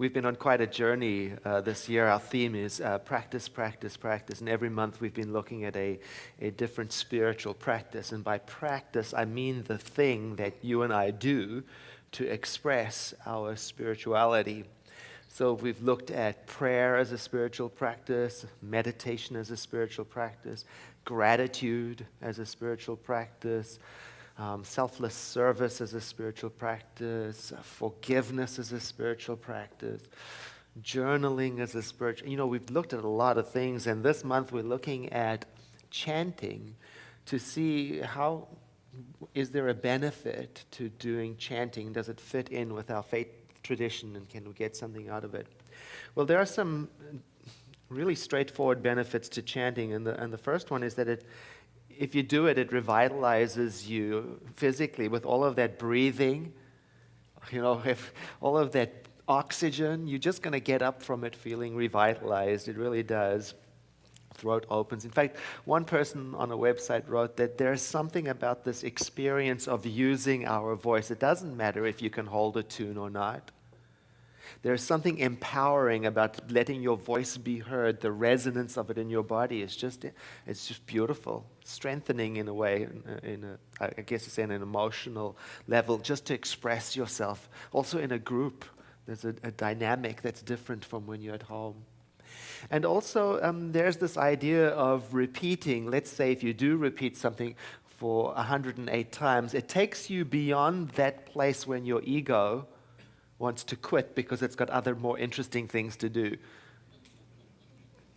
We've been on quite a journey this year. Our theme is practice, practice, practice. And every month we've been looking at a different spiritual practice. And by practice, I mean the thing that you and I do to express our spirituality. So we've looked at prayer as a spiritual practice, meditation as a spiritual practice, gratitude as a spiritual practice, selfless service as a spiritual practice, forgiveness as a spiritual practice, journaling as a spiritual. We've looked at a lot of things, and this month we're looking at chanting to see how is there a benefit to doing chanting? Does it fit in with our faith tradition, and can we get something out of it? Well, there are some really straightforward benefits to chanting, and the first one is that if you do it, it revitalizes you physically with all of that breathing, if all of that oxygen, you're just going to get up from it feeling revitalized. It really does. Throat opens. In fact, one person on a website wrote that there's something about this experience of using our voice. It doesn't matter if you can hold a tune or not. There's something empowering about letting your voice be heard. The resonance of it in your body is just beautiful, strengthening in a way, I guess it's in an emotional level, just to express yourself. Also in a group, there's a dynamic that's different from when you're at home. And also, there's this idea of repeating. Let's say if you do repeat something for 108 times, it takes you beyond that place when your ego wants to quit because it's got other more interesting things to do.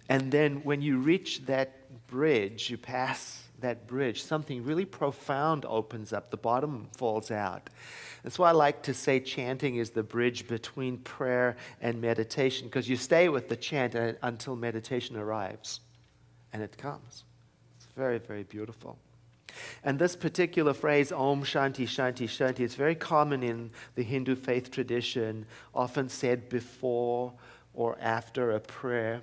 And then when you reach that bridge, you pass that bridge, something really profound opens up. The bottom falls out. That's why I like to say chanting is the bridge between prayer and meditation, because you stay with the chant until meditation arrives, and it comes. It's very, very beautiful. And this particular phrase, Om Shanti, Shanti, Shanti, is very common in the Hindu faith tradition, often said before or after a prayer,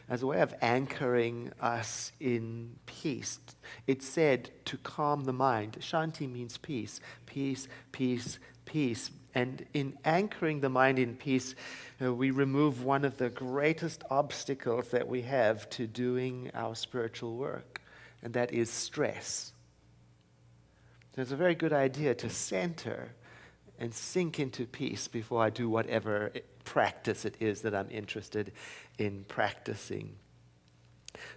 as a way of anchoring us in peace. It's said to calm the mind. Shanti means peace, peace, peace, peace. And in anchoring the mind in peace, we remove one of the greatest obstacles that we have to doing our spiritual work, and that is stress. So it's a very good idea to center and sink into peace before I do whatever practice it is that I'm interested in practicing.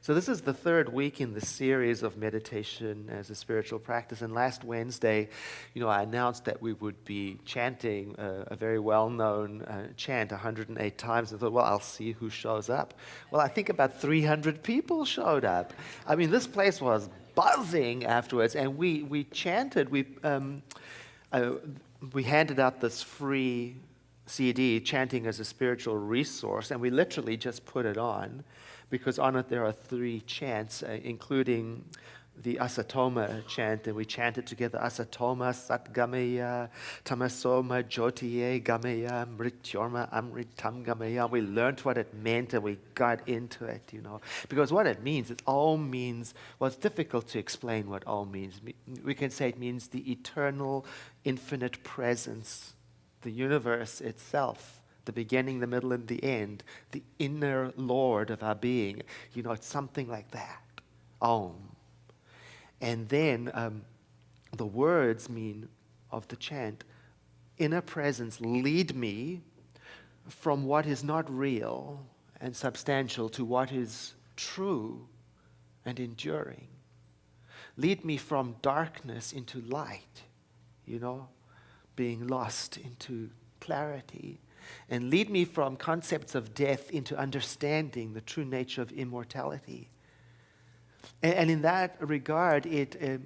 So this is the third week in the series of meditation as a spiritual practice. And last Wednesday, I announced that we would be chanting a very well-known chant 108 times. I thought, well, I'll see who shows up. Well, I think about 300 people showed up. I mean, this place was buzzing afterwards, and we chanted. We handed out this free CD, Chanting as a Spiritual Resource, and we literally just put it on, because on it there are 3 chants, including the Asatoma chant, and we chanted together, Asatoma Satgamaya, Tamasoma Jyotiye Gamaya, Mrityorma Amritam Gamaya. We learned what it meant and we got into it, Because what it means, Om means, well, it's difficult to explain what Om means. We can say it means the eternal, infinite presence, the universe itself, the beginning, the middle, and the end, the inner Lord of our being. It's something like that, Om. And then the words mean of the chant, inner presence, lead me from what is not real and substantial to what is true and enduring. Lead me from darkness into light, being lost into clarity. And lead me from concepts of death into understanding the true nature of immortality. And in that regard, it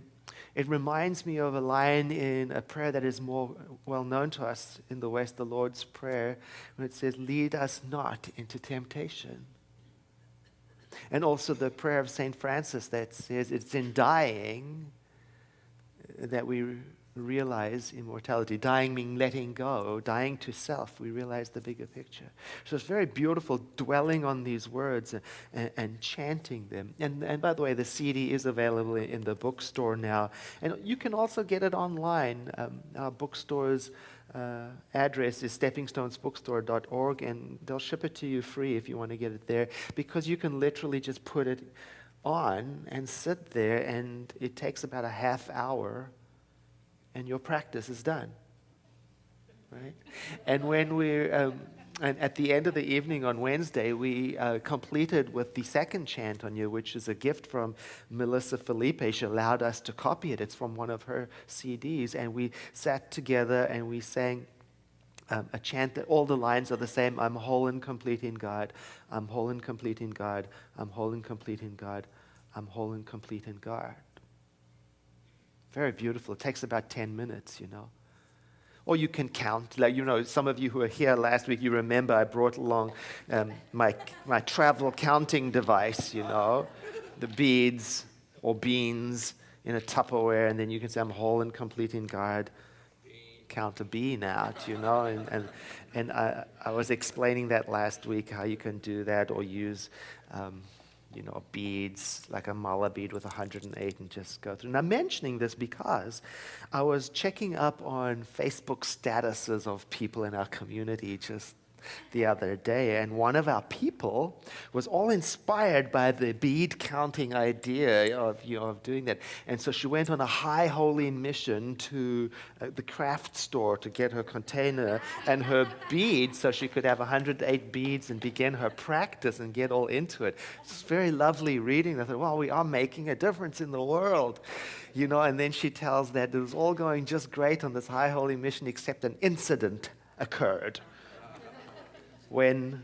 reminds me of a line in a prayer that is more well known to us in the West, the Lord's Prayer, when it says, lead us not into temptation. And also the prayer of St. Francis that says, it's in dying that we realize immortality. Dying meaning letting go, dying to self. We realize the bigger picture. So it's very beautiful dwelling on these words and chanting them. And by the way, the CD is available in the bookstore now. And you can also get it online. Our bookstores address is steppingstonesbookstore.org, and they'll ship it to you free if you want to get it there, because you can literally just put it on and sit there, and it takes about a half hour, and your practice is done. Right? And when and at the end of the evening on Wednesday, we completed with the second chant on you, which is a gift from Melissa Felipe. She allowed us to copy it. It's from one of her CDs. And we sat together and we sang a chant that all the lines are the same. I'm whole and complete in God. I'm whole and complete in God. I'm whole and complete in God. I'm whole and complete in God. Very beautiful. It takes about 10 minutes, you know. Or you can count. Like, you know, some of you who were here last week, you remember I brought along my travel counting device, you know, the beads or beans in a Tupperware, and then you can say, I'm whole and complete in God. Count a bean out, you know. And I was explaining that last week, how you can do that, or use you know, beads, like a mala bead with 108, and just go through. And I'm mentioning this because I was checking up on Facebook statuses of people in our community just the other day, and one of our people was all inspired by the bead counting idea of, you know, of doing that. And so she went on a high holy mission to the craft store to get her container and her beads so she could have 108 beads and begin her practice and get all into it. It's very lovely reading. I thought, well, we are making a difference in the world, you know. And then she tells that it was all going just great on this high holy mission, except an incident occurred when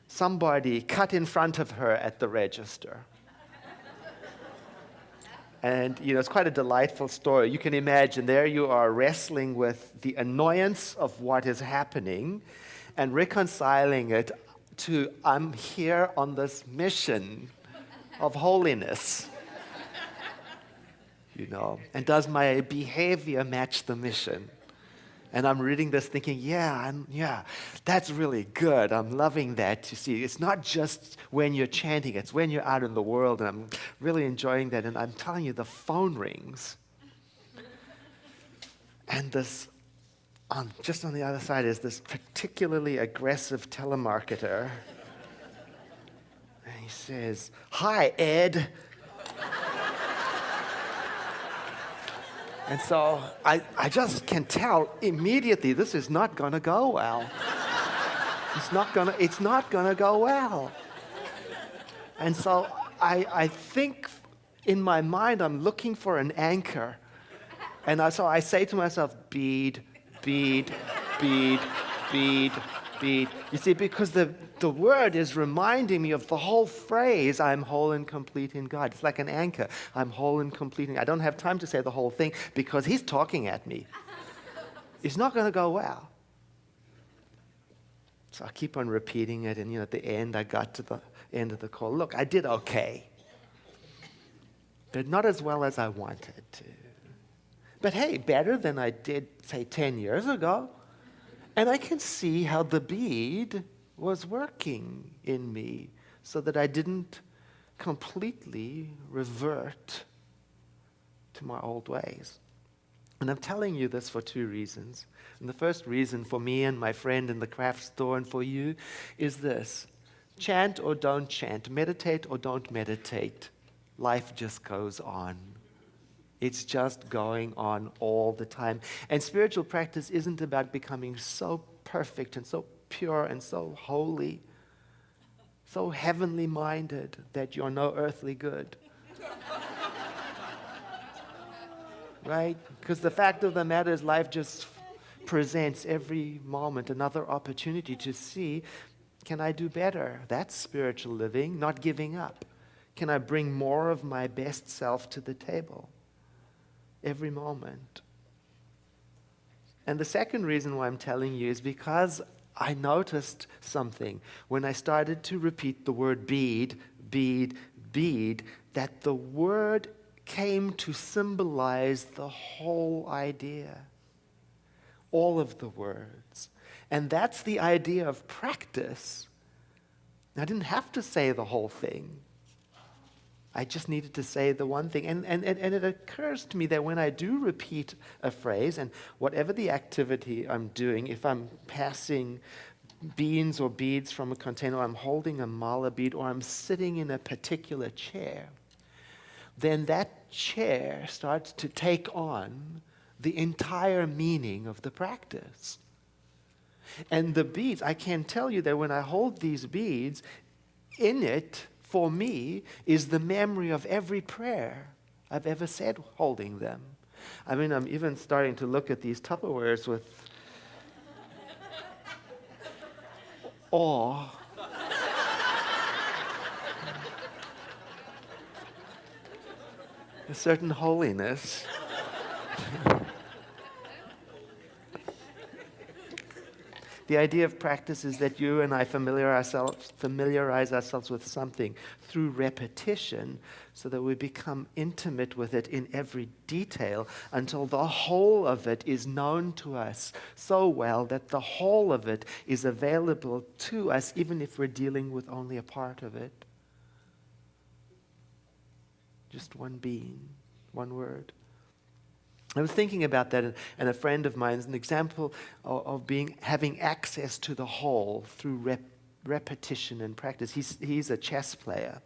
somebody cut in front of her at the register. And, you know, it's quite a delightful story. You can imagine, there you are wrestling with the annoyance of what is happening and reconciling it to, I'm here on this mission of holiness. You know, and does my behavior match the mission? And I'm reading this thinking, yeah, that's really good. I'm loving that. You see, it's not just when you're chanting, it's when you're out in the world, and I'm really enjoying that. And I'm telling you, the phone rings. And this, just on the other side, is this particularly aggressive telemarketer. And he says, "Hi, Ed." And so I just can tell immediately, this is not going to go well. It's not going to go well. And so I think in my mind, I'm looking for an anchor. And so I say to myself, bead, bead, bead, bead, bead. You see, because the word is reminding me of the whole phrase, I'm whole and complete in God. It's like an anchor. I'm whole and complete in God. I don't have time to say the whole thing because he's talking at me. It's not going to go well. So I keep on repeating it, and, you know, at the end, I got to the end of the call. Look, I did okay, but not as well as I wanted to. But hey, better than I did, say, 10 years ago. And I can see how the bead was working in me so that I didn't completely revert to my old ways. And I'm telling you this for two reasons. And the first reason for me and my friend in the craft store and for you is this: chant or don't chant, meditate or don't meditate, life just goes on. It's just going on all the time. And spiritual practice isn't about becoming so perfect and so pure and so holy, so heavenly minded that you're no earthly good. Right? Because the fact of the matter is, life just presents every moment another opportunity to see, can I do better? That's spiritual living, not giving up. Can I bring more of my best self to the table? Every moment. And the second reason why I'm telling you is because I noticed something when I started to repeat the word bead, bead, bead, that the word came to symbolize the whole idea. All of the words. And that's the idea of practice. I didn't have to say the whole thing. I just needed to say the one thing. And it occurs to me that when I do repeat a phrase, and whatever the activity I'm doing, if I'm passing beans or beads from a container, or I'm holding a mala bead, or I'm sitting in a particular chair, then that chair starts to take on the entire meaning of the practice. And the beads, I can tell you that when I hold these beads, in it, for me, is the memory of every prayer I've ever said holding them. I mean, I'm even starting to look at these Tupperwares with awe. A certain holiness. The idea of practice is that you and I familiarize ourselves with something through repetition so that we become intimate with it in every detail until the whole of it is known to us so well that the whole of it is available to us even if we're dealing with only a part of it. Just one being, one word. I was thinking about that, and a friend of mine is an example of having access to the whole through repetition and practice. He's a chess player.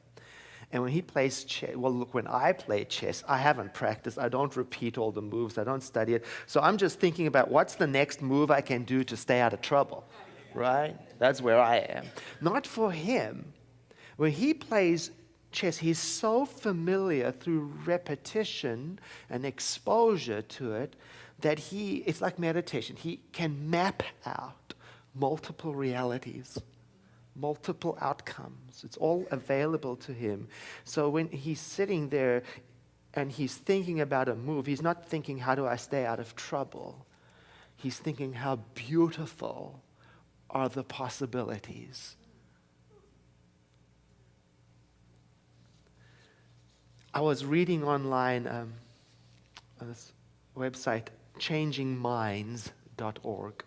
And when he plays chess, well, look, when I play chess, I haven't practiced. I don't repeat all the moves. I don't study it. So I'm just thinking about what's the next move I can do to stay out of trouble, right? That's where I am. Not for him. When he plays chess, he's so familiar through repetition and exposure to it that it's like meditation. He can map out multiple realities, multiple outcomes. It's all available to him. So when he's sitting there and he's thinking about a move, he's not thinking, how do I stay out of trouble? He's thinking, how beautiful are the possibilities? I was reading online on this website, changingminds.org.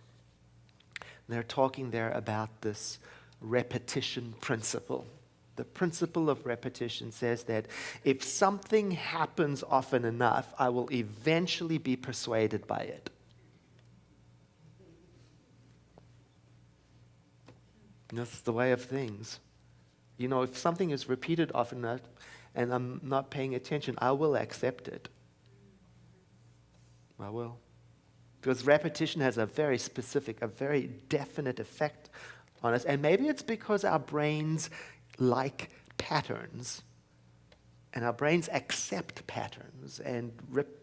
They're talking there about this repetition principle. The principle of repetition says that if something happens often enough, I will eventually be persuaded by it. And that's the way of things. You know, if something is repeated often enough, and I'm not paying attention, I will accept it. I will. Because repetition has a very specific, a very definite effect on us. And maybe it's because our brains like patterns. And our brains accept patterns. And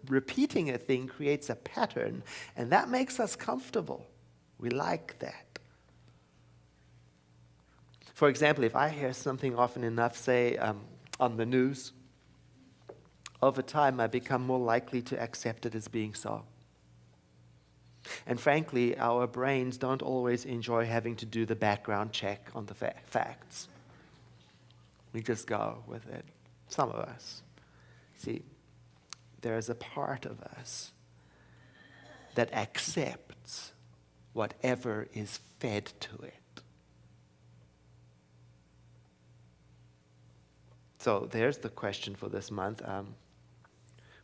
repeating a thing creates a pattern. And that makes us comfortable. We like that. For example, if I hear something often enough, say, on the news, over time I become more likely to accept it as being so. And frankly, our brains don't always enjoy having to do the background check on the facts. We just go with it. Some of us. See, there is a part of us that accepts whatever is fed to it. So there's the question for this month.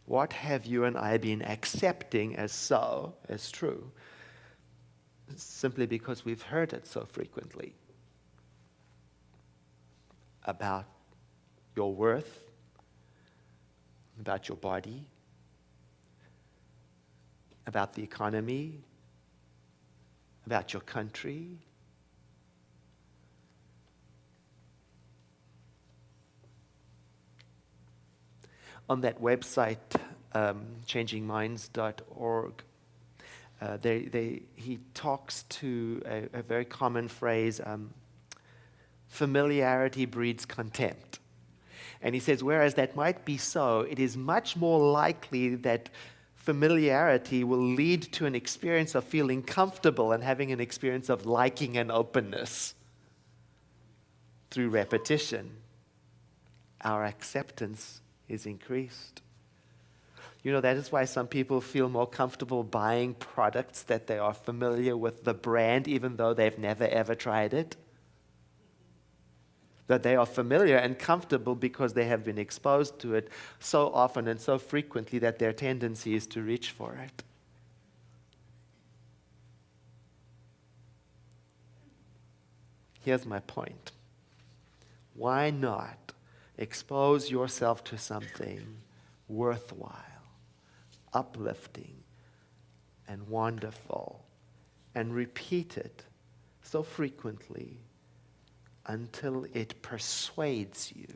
What have you and I been accepting as so, as true, simply because we've heard it so frequently? About your worth, about your body, about the economy, about your country. On that website, changingminds.org, he talks to a very common phrase, familiarity breeds contempt. And he says, whereas that might be so, it is much more likely that familiarity will lead to an experience of feeling comfortable and having an experience of liking and openness through repetition. Our acceptance is increased. You know, that is why some people feel more comfortable buying products that they are familiar with the brand, even though they've never ever tried it. that they are familiar and comfortable because they have been exposed to it so often and so frequently that their tendency is to reach for it. Here's my point. Why not expose yourself to something worthwhile, uplifting, and wonderful, and repeat it so frequently until it persuades you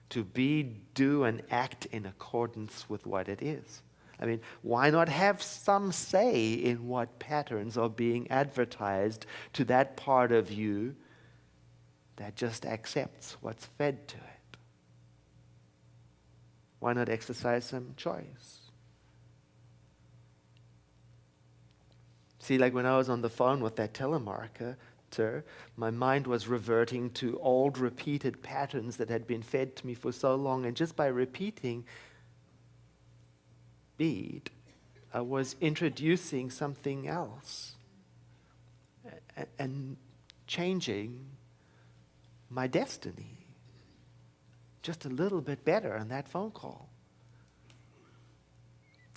to be, do, and act in accordance with what it is? I mean, why not have some say in what patterns are being advertised to that part of you that just accepts what's fed to it? Why not exercise some choice? See, like when I was on the phone with that telemarketer, my mind was reverting to old repeated patterns that had been fed to me for so long, and just by repeating bead, I was introducing something else and changing my destiny just a little bit better on that phone call.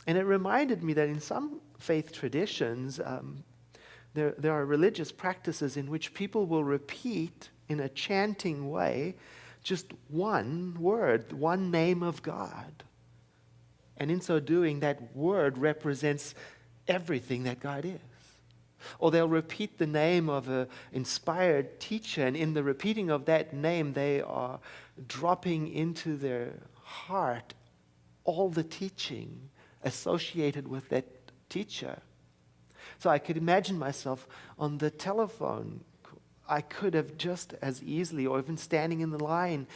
And it reminded me that in some faith traditions, there are religious practices in which people will repeat in a chanting way just one word, one name of God. And in so doing, that word represents everything that God is. Or they'll repeat the name of an inspired teacher, and in the repeating of that name, they are dropping into their heart all the teaching associated with that teacher. So I could imagine myself on the telephone. I could have just as easily, or even standing in the line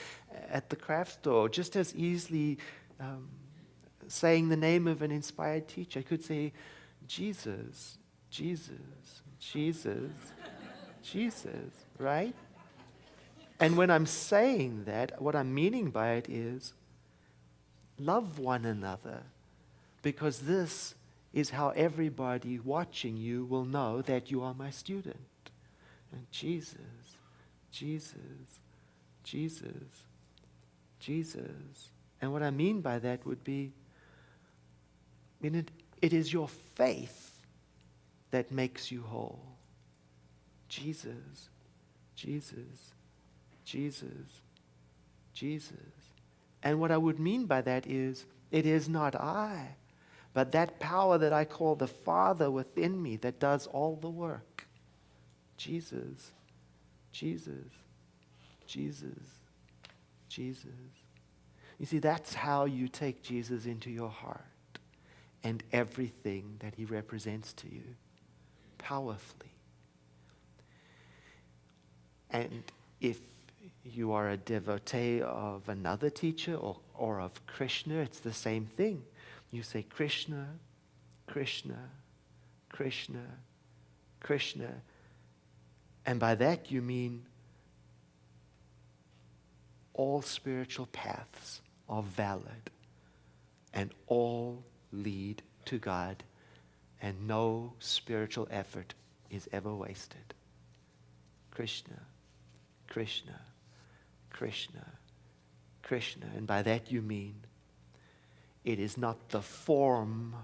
at the craft store, just as easily saying the name of an inspired teacher. I could say, Jesus, Jesus, Jesus, Jesus, right? And when I'm saying that, what I'm meaning by it is love one another, because this is how everybody watching you will know that you are my student. And Jesus, Jesus, Jesus, Jesus. And what I mean by that would be, it is your faith that makes you whole. Jesus, Jesus, Jesus, Jesus. And what I would mean by that is, it is not I, but that power that I call the Father within me that does all the work. Jesus, Jesus, Jesus, Jesus. You see, that's how you take Jesus into your heart and everything that he represents to you, powerfully. And if you are a devotee of another teacher or of Krishna, it's the same thing. You say Krishna, Krishna, Krishna, Krishna. And by that you mean all spiritual paths are valid and all lead to God, and no spiritual effort is ever wasted. Krishna, Krishna, Krishna, Krishna. And by that you mean it is not the form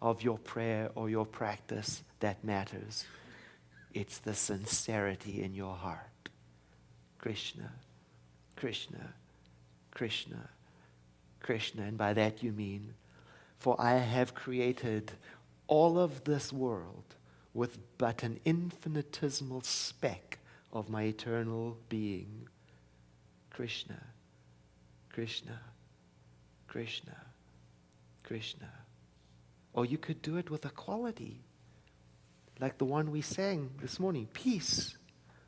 of your prayer or your practice that matters. It's the sincerity in your heart. Krishna, Krishna, Krishna, Krishna. And by that you mean, for I have created all of this world with but an infinitesimal speck of my eternal being. Krishna, Krishna, Krishna, Krishna. Or you could do it with a quality, like the one we sang this morning, peace.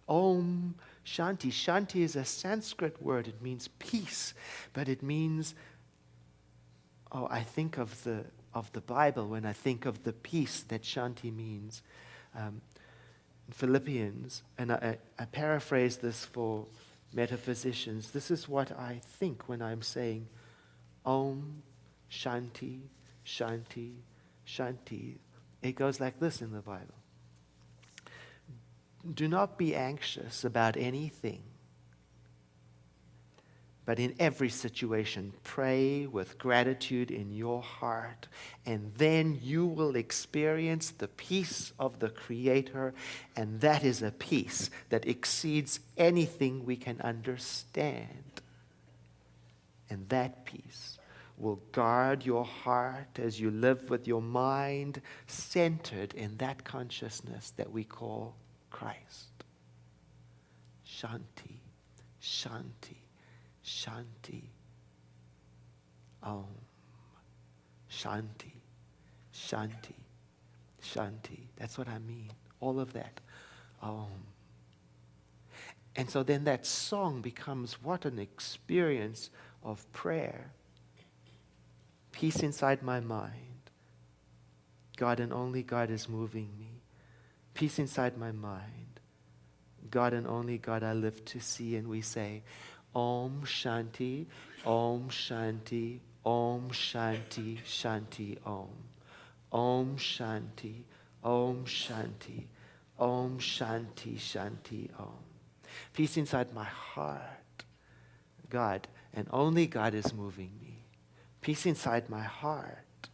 Om Shanti. Shanti is a Sanskrit word. It means peace, but it means, I think of the Bible when I think of the peace that Shanti means. In Philippians, and I paraphrase this for metaphysicians, this is what I think when I'm saying Om Shanti, Shanti, Shanti. It goes like this in the Bible. Do not be anxious about anything, But in every situation, pray with gratitude in your heart, and then you will experience the peace of the Creator, and that is a peace that exceeds anything we can understand. And that peace will guard your heart as you live with your mind centered in that consciousness that we call Christ. Shanti, Shanti, Shanti. Om. Shanti, Shanti, Shanti. That's what I mean. All of that. Om. And so then that song becomes what an experience of prayer. Peace inside my mind. God and only God is moving me. Peace inside my mind. God and only God I live to see. And we say, Om Shanti, Om Shanti, Om Shanti, Shanti Om. Om Shanti, Om Shanti, Om Shanti, Shanti Om. Peace inside my heart. God and only God is moving me. Peace inside my heart.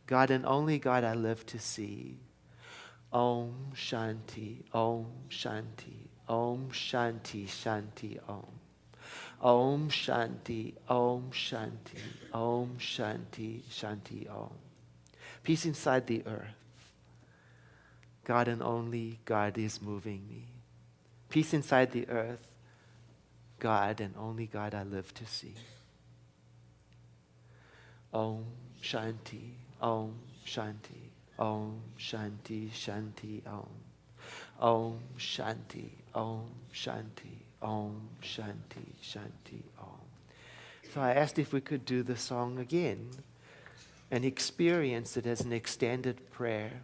God and only God I live to see. Om Shanti, Om Shanti, Om Shanti, Shanti Om. Om Shanti, Om Shanti, Om Shanti, Shanti Om. Peace inside the earth. God and only God is moving me. Peace inside the earth. God and only God I live to see. Om Shanti, Om Shanti, Om Shanti, Shanti Om. Om Shanti, Om Shanti, Om Shanti, Shanti Om. So I asked if we could do the song again and experience it as an extended prayer.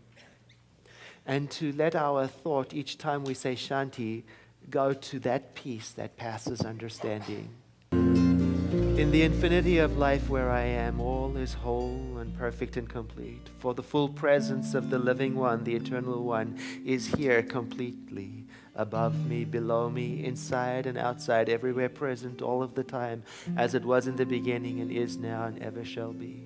And to let our thought each time we say Shanti go to that peace that passes understanding. In the infinity of life where I am, all is whole and perfect and complete. For the full presence of the living one, the eternal one, is here completely. Above me, below me, inside and outside, everywhere present all of the time, as it was in the beginning and is now and ever shall be.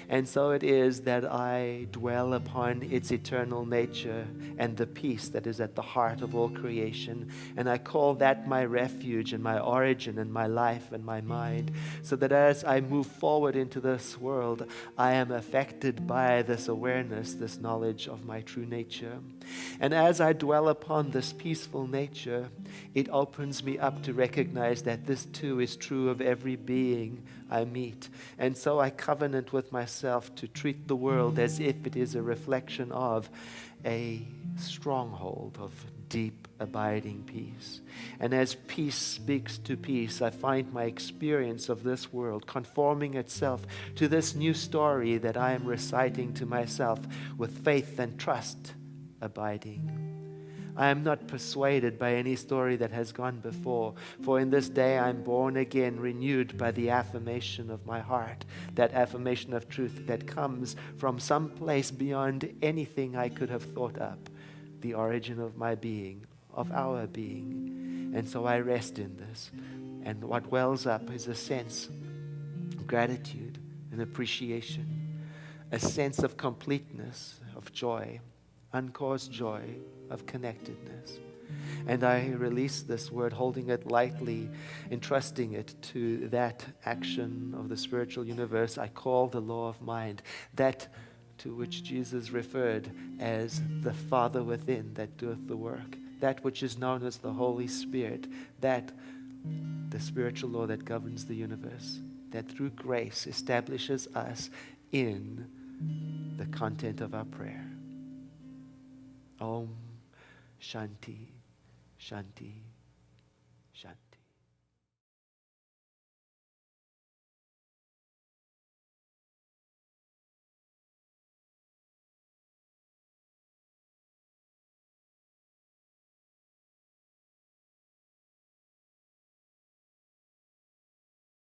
And so it is that I dwell upon its eternal nature and the peace that is at the heart of all creation. And I call that my refuge and my origin and my life and my mind, so that as I move forward into this world, I am affected by this awareness, this knowledge of my true nature. And as I dwell upon this peaceful nature, it opens me up to recognize that this too is true of every being I meet. And so I covenant with myself to treat the world as if it is a reflection of a stronghold of deep, abiding peace. And as peace speaks to peace, I find my experience of this world conforming itself to this new story that I am reciting to myself with faith and trust abiding. I am not persuaded by any story that has gone before, for in this day I am born again, renewed by the affirmation of my heart, that affirmation of truth that comes from some place beyond anything I could have thought up, the origin of my being, of our being. And so I rest in this. And what wells up is a sense of gratitude and appreciation, a sense of completeness, of joy, uncaused joy, of connectedness. And I release this word, holding it lightly, entrusting it to that action of the spiritual universe I call the law of mind, that to which Jesus referred as the Father within that doeth the work, that which is known as the Holy Spirit, that the spiritual law that governs the universe, that through grace establishes us in the content of our prayer. Om Shanti, Shanti, Shanti.